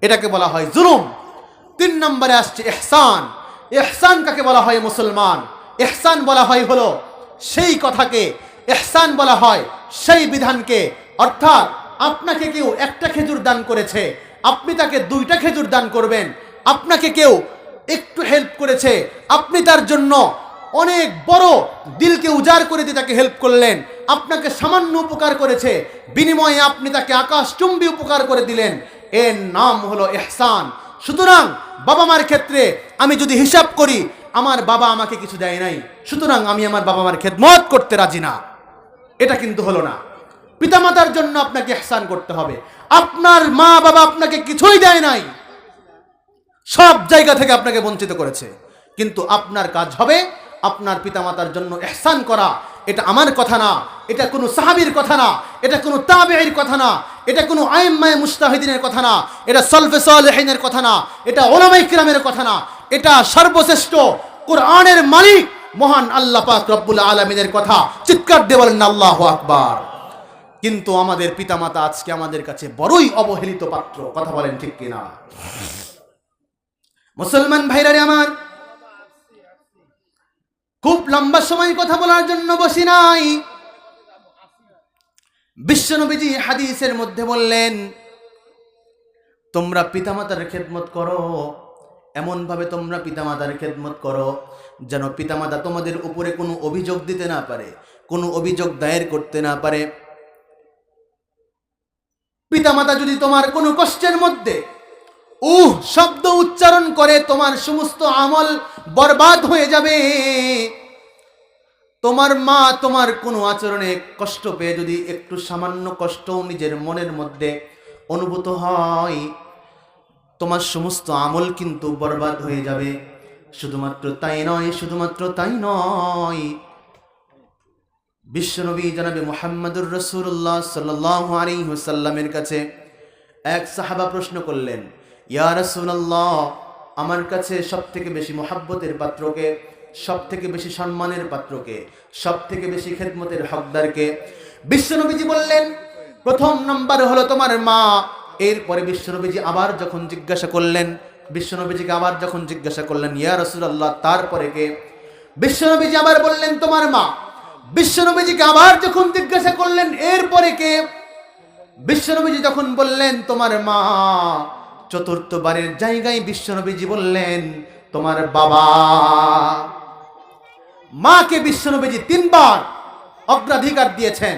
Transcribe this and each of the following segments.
এটাকে বলা হয় জুলুম। 3 নম্বরে আসছে ইহসান। ইহসান কাকে বলা হয় মুসলমান? ইহসান বলা হয় হলো সেই কথাকে, ইহসান বলা হয় সেই বিধানকে, অর্থাৎ আপনাকে কেউ একটা খেজুর দান করেছে, আপনি তাকে 2টা খেজুর দান করবেন। আপনাকে কেউ একটু হেল্প করেছে, আপনি তার জন্য অনেক বড় দিলকে উজাড় করে দিয়ে তাকে হেল্প করলেন। আপনাকে সামান্য উপকার করেছে, বিনিময়ে আপনি তাকে আকাশচুম্বী উপকার করে দিলেন। এর নাম হলো ইহসান। সুতরাং বাবা মার ক্ষেত্রে আমি যদি হিসাব করি, আমার বাবা আমাকে কিছু দেয় নাই, সুতরাং আমি আমার বাবা মার খেদমত করতে রাজি না, এটা কিন্তু হলো না। পিতামাতার জন্য আপনাকে ইহসান করতে হবে। আপনার মা বাবা আপনাকে কিছুই দেয় নাই, সব জায়গা থেকে আপনাকে বঞ্চিত করেছে, কিন্তু আপনার কাজ হবে আপনার পিতামাতার জন্য ইহসান করা। এটা আমার কথা না, এটা কোনো সাহাবীর কথা না, এটা কোনো তাবেঈর কথা না, এটা কোনো আইম্মায়ে মুজতাহিদিনের কথা না, এটা সালফে সালেহিনের কথা না, এটা উলামায়ে কিরামের কথা না, এটা সর্বশ্রেষ্ঠ কোরআনের মালিক মহান আল্লাহ পাক রব্বুল আলামিনের কথা। চিৎকার দিয়ে বলেন আল্লাহু আকবার। কিন্তু আমাদের পিতামাতা আজকে আমাদের কাছে বড়ই অবহেলিত পাত্র। কথা বলেন ঠিক কিনা? মুসলমান ভাইরা আমার, খুব লম্বা সময় কথা বলার জন্য বসি নাই। বিশ্বনবীজি হাদিসের মধ্যে বললেন, তোমরা পিতামাতার খেদমত করো, এমন ভাবে তোমরা পিতামাতার খেদমত করো যেন পিতামাতা তোমাদের উপরে কোনো অভিযোগ দিতে না পারে, কোনো অভিযোগ দায়ের করতে না পারে। পিতামাতা যদি তোমার কোনো কষ্টের মধ্যে শব্দ উচ্চারণ করে, তোমার সমস্ত আমল বরবাদ হয়ে যাবে। তোমার মা তোমার কোনো আচরণে কষ্ট পেয়ে যদি একটু সামান্য কষ্ট নিজের মনের মধ্যে অনুভূত হয়, তোমার সমস্ত আমল কিন্তু বরবাদ হয়ে যাবে। শুধুমাত্র তাই নয়, শুধুমাত্র তাই নয়, বিশ্বনবী জনাবে মুহাম্মদুর রাসূলুল্লাহ সাল্লাল্লাহু আলাইহি ওয়াসাল্লামের কাছে এক সাহাবা প্রশ্ন করলেন, ইয়া রাসূলুল্লাহ, আমার কাছে সবথেকে বেশি মহব্বতের পাত্রকে, সবথেকে বেশি সম্মানের পাত্রকে, সবথেকে বেশি খেদমতের হকদারকে? বিশ্বনবীজি বললেন, প্রথম নম্বর হলো তোমার মা। এরপরে বিশ্বনবীজি আবার যখন জিজ্ঞাসা করলেন, বিশ্বনবীজিকে আবার যখন জিজ্ঞাসা করলেন, ইয়া রাসূলুল্লাহ, তারপরে কে? বিশ্বনবীজি আবার বললেন, তোমার মা। বিশ্বনবীজিকে আবার যখন জিজ্ঞাসা করলেন, এরপরে কে? বিশ্বনবীজি যখন বললেন, তোমার মা, চতুর্থবারের জায়গায় বিশ্বনবীজি বললেন, তোমার বাবা। মাকে বিশ্বনবীজি 3 বার অগ্রাধিকার দিয়েছেন।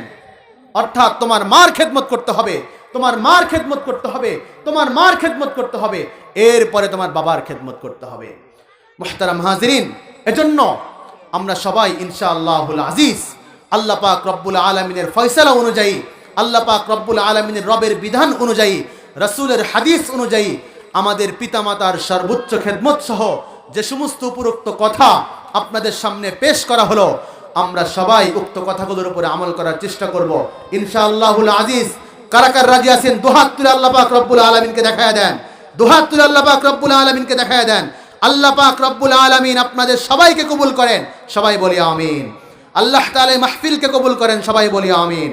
অর্থাৎ তোমার মার খেদমত করতে হবে, তোমার মার খেদমত করতে হবে, তোমার মার খেদমত করতে হবে, এরপরে তোমার বাবার খেদমত করতে হবে। মুহতারাম হাজিরিন, এজন্য আমরা সবাই ইনশাআল্লাহুল আজিজ আল্লাহ পাক রব্বুল আলামিনের ফয়সালা অনুযায়ী, আল্লাহ পাক রব্বুল আলামিনের রবের বিধান অনুযায়ী, রাসূলের হাদিস অনুযায়ী আমাদের পিতামাতার সর্বোচ্চ খেদমত সহ যে সমস্ত উপরোক্ত কথা আপনাদের সামনে পেশ করা হলো, আমরা সবাই উক্ত কথাগুলোর উপরে আমল করার চেষ্টা করব ইনশাআল্লাহুল আজিজ। কারা কারা রাজি আছেন? দুহাত তুলে আল্লাহ পাক রব্বুল আলামিনকে দেখায়া দেন, দুহাত তুলে আল্লাহ পাক রব্বুল আলামিনকে দেখায়া দেন। আল্লাহ পাক রব্বুল আলামিন আপনাদের সবাইকে কবুল করেন, সবাই বলি আমিন। আল্লাহ তাআলা মাহফিলকে কবুল করেন, সবাই বলি আমিন।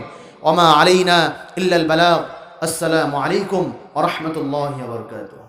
ওমা আলাইনা ইল্লাল বালাগ। আসসালামু আলাইকুম ওয়া রাহমাতুল্লাহি ওয়া বারাকাতুহু।